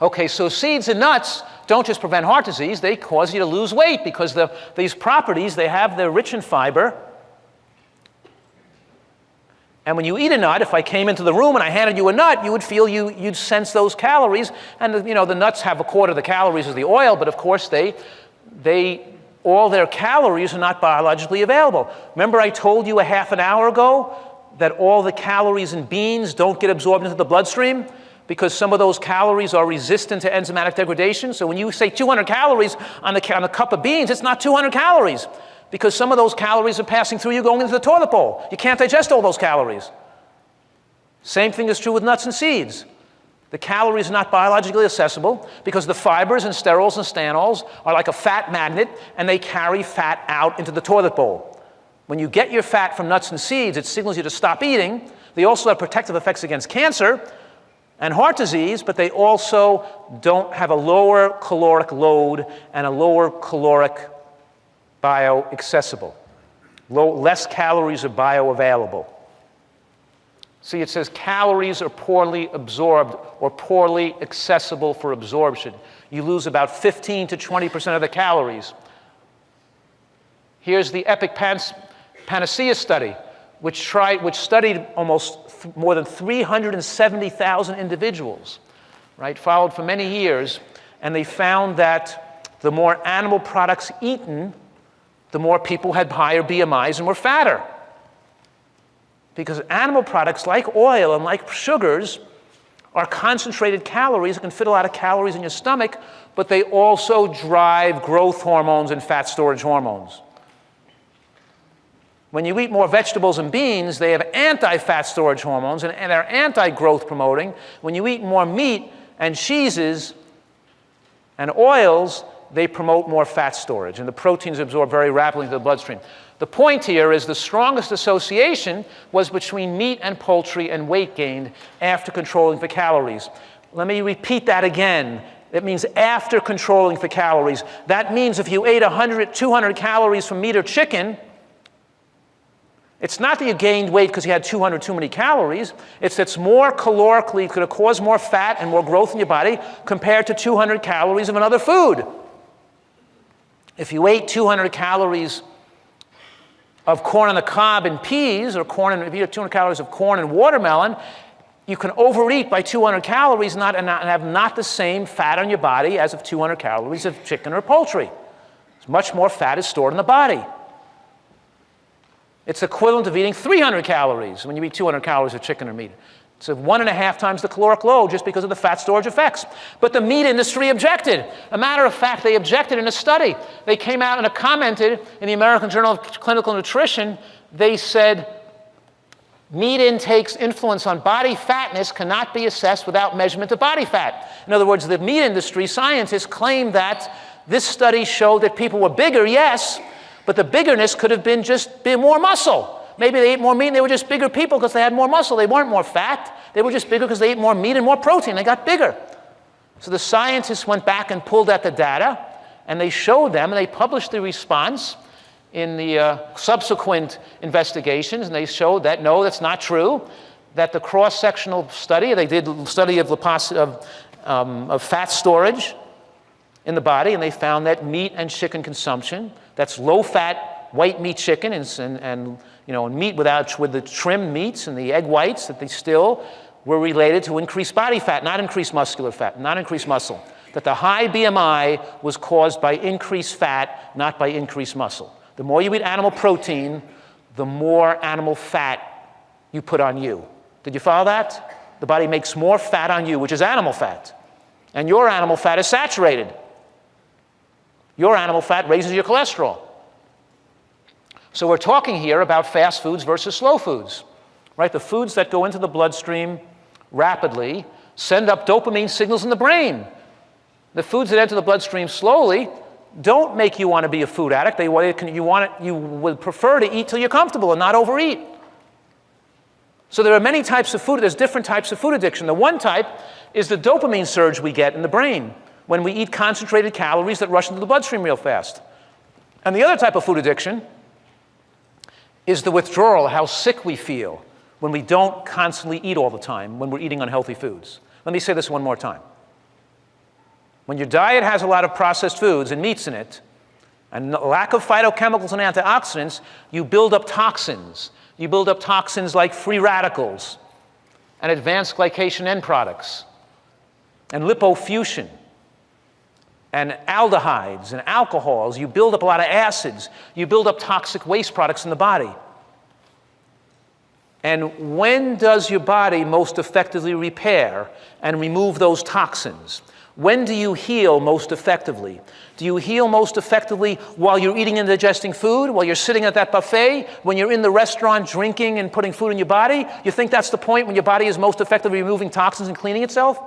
Okay, so seeds and nuts don't just prevent heart disease, they cause you to lose weight because these properties, they're rich in fiber. And when you eat a nut, if I came into the room and I handed you a nut, you would feel you'd sense those calories. And the nuts have a quarter of the calories as the oil, but of course all their calories are not biologically available. Remember I told you a half an hour ago that all the calories in beans don't get absorbed into the bloodstream because some of those calories are resistant to enzymatic degradation. So when you say 200 calories on the cup of beans, it's not 200 calories because some of those calories are passing through you going into the toilet bowl. You can't digest all those calories. Same thing is true with nuts and seeds. The calories are not biologically accessible because the fibers and sterols and stanols are like a fat magnet and they carry fat out into the toilet bowl. When you get your fat from nuts and seeds, it signals you to stop eating. They also have protective effects against cancer and heart disease, but they also don't have a lower caloric load and a lower caloric bioaccessible. Less calories are bioavailable. See, it says calories are poorly absorbed or poorly accessible for absorption. You lose about 15 to 20% of the calories. Here's the EPIC Panacea study, which studied more than 370,000 individuals, right, followed for many years, and they found that the more animal products eaten, the more people had higher BMIs and were fatter. Because animal products like oil and like sugars are concentrated calories that can fit a lot of calories in your stomach, but they also drive growth hormones and fat storage hormones. When you eat more vegetables and beans, they have anti-fat storage hormones and they're anti-growth promoting. When you eat more meat and cheeses and oils, they promote more fat storage, and the proteins absorb very rapidly into the bloodstream. The point here is the strongest association was between meat and poultry and weight gained after controlling for calories. Let me repeat that again. It means after controlling for calories. That means if you ate 100, 200 calories from meat or chicken, it's not that you gained weight because you had 200 too many calories. It's more calorically going to cause more fat and more growth in your body compared to 200 calories of another food. If you ate 200 calories of corn on the cob and peas, or if you eat 200 calories of corn and watermelon, you can overeat by 200 calories and have not the same fat on your body as of 200 calories of chicken or poultry. Much more fat is stored in the body. It's equivalent of eating 300 calories when you eat 200 calories of chicken or meat. It's 1.5 times the caloric load just because of the fat storage effects. But the meat industry objected. A matter of fact, they objected in a study. They came out and commented in the American Journal of Clinical Nutrition. They said, meat intake's influence on body fatness cannot be assessed without measurement of body fat. In other words, the meat industry scientists claim that this study showed that people were bigger, yes, but the biggerness could have been more muscle. Maybe they ate more meat and they were just bigger people because they had more muscle. They weren't more fat. They were just bigger because they ate more meat and more protein. They got bigger. So the scientists went back and pulled at the data, and they showed them, and they published the response in the subsequent investigations, and they showed that, no, that's not true, that the cross-sectional study, they did a study of fat storage in the body, and they found that meat and chicken consumption, that's low-fat white meat chicken and meat with the trimmed meats and the egg whites, that they still were related to increased body fat, not increased muscular fat, not increased muscle. That the high BMI was caused by increased fat, not by increased muscle. The more you eat animal protein, the more animal fat you put on you. Did you follow that? The body makes more fat on you, which is animal fat. And your animal fat is saturated. Your animal fat raises your cholesterol. So we're talking here about fast foods versus slow foods, right? The foods that go into the bloodstream rapidly send up dopamine signals in the brain. The foods that enter the bloodstream slowly don't make you want to be a food addict. You would prefer to eat till you're comfortable and not overeat. So there are many types of food. There's different types of food addiction. The one type is the dopamine surge we get in the brain when we eat concentrated calories that rush into the bloodstream real fast. And the other type of food addiction is the withdrawal, how sick we feel when we don't constantly eat all the time, when we're eating unhealthy foods. Let me say this one more time. When your diet has a lot of processed foods and meats in it, and lack of phytochemicals and antioxidants, you build up toxins. You build up toxins like free radicals and advanced glycation end products and lipofuscin and aldehydes and alcohols. You build up a lot of acids. You build up toxic waste products in the body. And when does your body most effectively repair and remove those toxins? When do you heal most effectively? Do you heal most effectively while you're eating and digesting food, while you're sitting at that buffet, when you're in the restaurant drinking and putting food in your body? You think that's the point when your body is most effectively removing toxins and cleaning itself?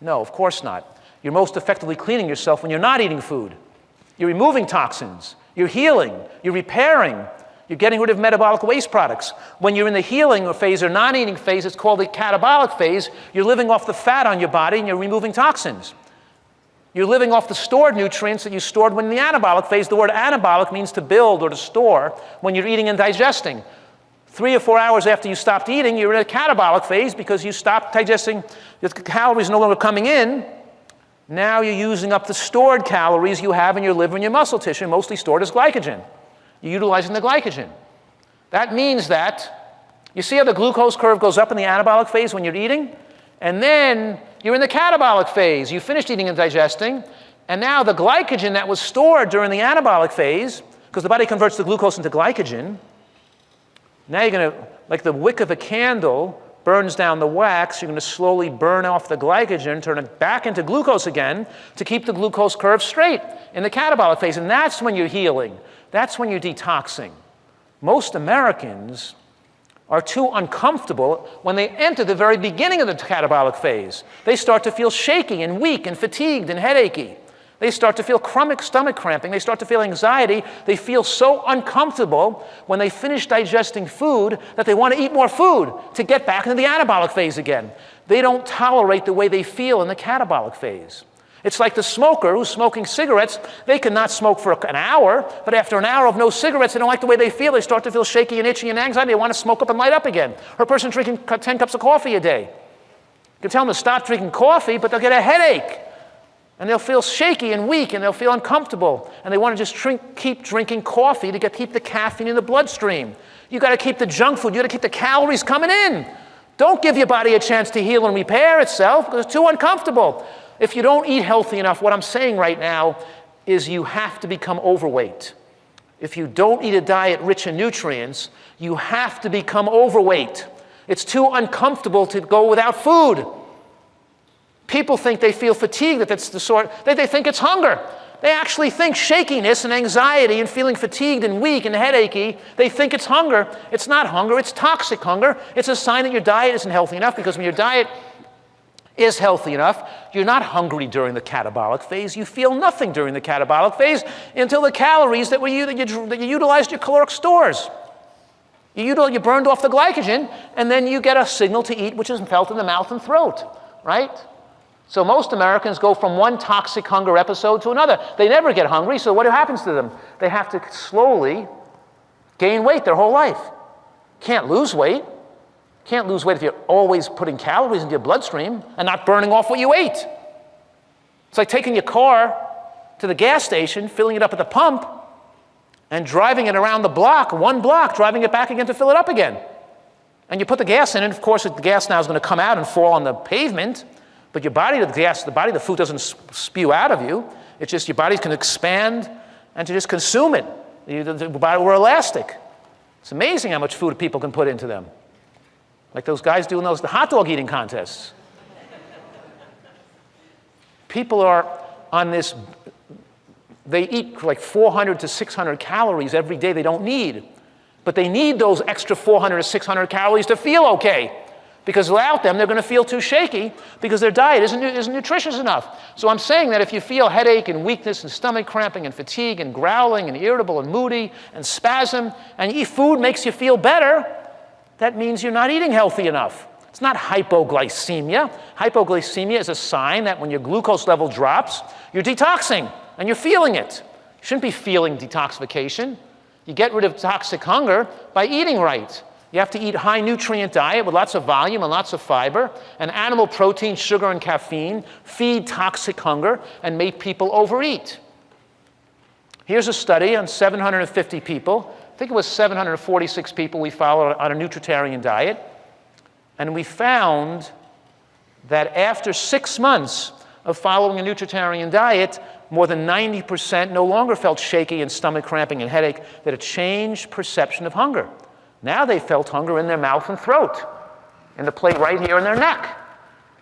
No, of course not. You're most effectively cleaning yourself when you're not eating food. You're removing toxins. You're healing. You're repairing. You're getting rid of metabolic waste products. When you're in the healing phase or non-eating phase, it's called the catabolic phase. You're living off the fat on your body and you're removing toxins. You're living off the stored nutrients that you stored when in the anabolic phase. The word anabolic means to build or to store when you're eating and digesting. 3 or 4 hours after you stopped eating, you're in a catabolic phase because you stopped digesting. The calories no longer coming in. Now you're using up the stored calories you have in your liver and your muscle tissue, mostly stored as glycogen. You're utilizing the glycogen. That means that, you see how the glucose curve goes up in the anabolic phase when you're eating? And then you're in the catabolic phase. You finished eating and digesting, and now the glycogen that was stored during the anabolic phase, because the body converts the glucose into glycogen, now you're going to, like the wick of a candle burns down the wax, you're going to slowly burn off the glycogen, turn it back into glucose again to keep the glucose curve straight in the catabolic phase. And that's when you're healing. That's when you're detoxing. Most Americans are too uncomfortable when they enter the very beginning of the catabolic phase. They start to feel shaky and weak and fatigued and headachy. They start to feel stomach cramping. They start to feel anxiety. They feel so uncomfortable when they finish digesting food that they want to eat more food to get back into the anabolic phase again. They don't tolerate the way they feel in the catabolic phase. It's like the smoker who's smoking cigarettes. They cannot smoke for an hour, but after an hour of no cigarettes, they don't like the way they feel. They start to feel shaky and itchy and anxiety. They want to smoke up and light up again. Or a person drinking 10 cups of coffee a day. You can tell them to stop drinking coffee, but they'll get a headache. And they'll feel shaky and weak, and they'll feel uncomfortable. And they want to just keep drinking coffee to keep the caffeine in the bloodstream. You've got to keep the junk food. You've got to keep the calories coming in. Don't give your body a chance to heal and repair itself because it's too uncomfortable. If you don't eat healthy enough, what I'm saying right now is you have to become overweight. If you don't eat a diet rich in nutrients, you have to become overweight. It's too uncomfortable to go without food. People think they feel fatigued, that's the sort, they think it's hunger. They actually think shakiness and anxiety and feeling fatigued and weak and headachy, they think it's hunger. It's not hunger, it's toxic hunger. It's a sign that your diet isn't healthy enough, because when your diet is healthy enough, you're not hungry during the catabolic phase. You feel nothing during the catabolic phase until the calories that you utilized your caloric stores. You burned off the glycogen, and then you get a signal to eat, which is felt in the mouth and throat, right? So most Americans go from one toxic hunger episode to another. They never get hungry, so what happens to them? They have to slowly gain weight their whole life. Can't lose weight. Can't lose weight if you're always putting calories into your bloodstream and not burning off what you ate. It's like taking your car to the gas station, filling it up at the pump, and driving it around the block, one block, driving it back again to fill it up again. And you put the gas in, and of course the gas now is going to come out and fall on the pavement. But your body, the food doesn't spew out of you. It's just your body can expand and to just consume it. We're elastic. It's amazing how much food people can put into them. Like those guys doing the hot dog eating contests. People are on this, they eat like 400 to 600 calories every day they don't need. But they need those extra 400 to 600 calories to feel okay. Because without them, they're going to feel too shaky because their diet isn't nutritious enough. So I'm saying that if you feel headache and weakness and stomach cramping and fatigue and growling and irritable and moody and spasm, and you eat food makes you feel better, that means you're not eating healthy enough. It's not hypoglycemia. Hypoglycemia is a sign that when your glucose level drops, you're detoxing and you're feeling it. You shouldn't be feeling detoxification. You get rid of toxic hunger by eating right. You have to eat high nutrient diet with lots of volume and lots of fiber, and animal protein, sugar, and caffeine feed toxic hunger and make people overeat. Here's a study on 750 people. I think it was 746 people we followed on a Nutritarian diet. And we found that after 6 months of following a Nutritarian diet, more than 90% no longer felt shaky and stomach cramping and headache, that a changed perception of hunger. Now they felt hunger in their mouth and throat, in the plate right here in their neck.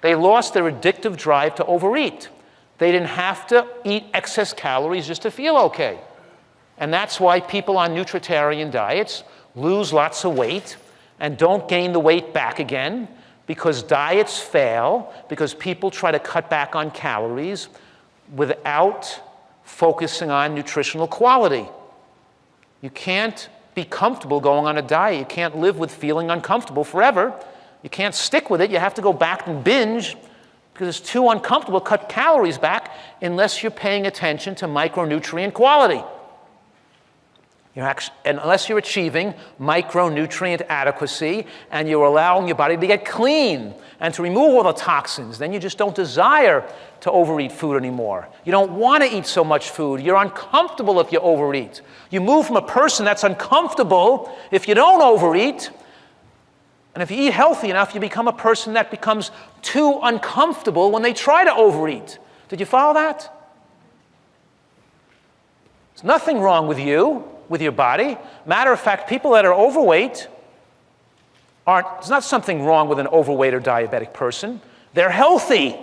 They lost their addictive drive to overeat. They didn't have to eat excess calories just to feel okay. And that's why people on Nutritarian diets lose lots of weight and don't gain the weight back again, because diets fail, because people try to cut back on calories without focusing on nutritional quality. You can't be comfortable going on a diet. You can't live with feeling uncomfortable forever. You can't stick with it. You have to go back and binge because it's too uncomfortable to cut calories back unless you're paying attention to micronutrient quality. Unless you're achieving micronutrient adequacy and you're allowing your body to get clean and to remove all the toxins, then you just don't desire to overeat food anymore. You don't want to eat so much food. You're uncomfortable if you overeat. You move from a person that's uncomfortable if you don't overeat, and if you eat healthy enough, you become a person that becomes too uncomfortable when they try to overeat. Did you follow that? There's nothing wrong with you, with your body. Matter of fact, people that are overweight there's not something wrong with an overweight or diabetic person. They're healthy.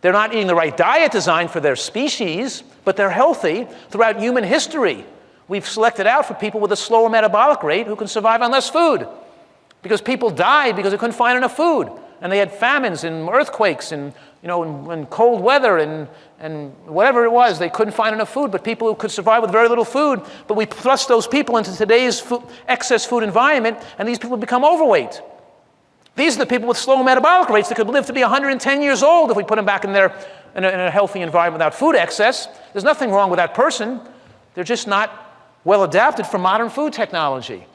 They're not eating the right diet designed for their species, but they're healthy. Throughout human history, we've selected out for people with a slower metabolic rate who can survive on less food, because people died because they couldn't find enough food. And they had famines and earthquakes and and cold weather and whatever it was, they couldn't find enough food. But people who could survive with very little food, but we thrust those people into today's excess food environment, and these people become overweight. These are the people with slow metabolic rates that could live to be 110 years old if we put them back in a healthy environment without food excess. There's nothing wrong with that person. They're just not well adapted for modern food technology.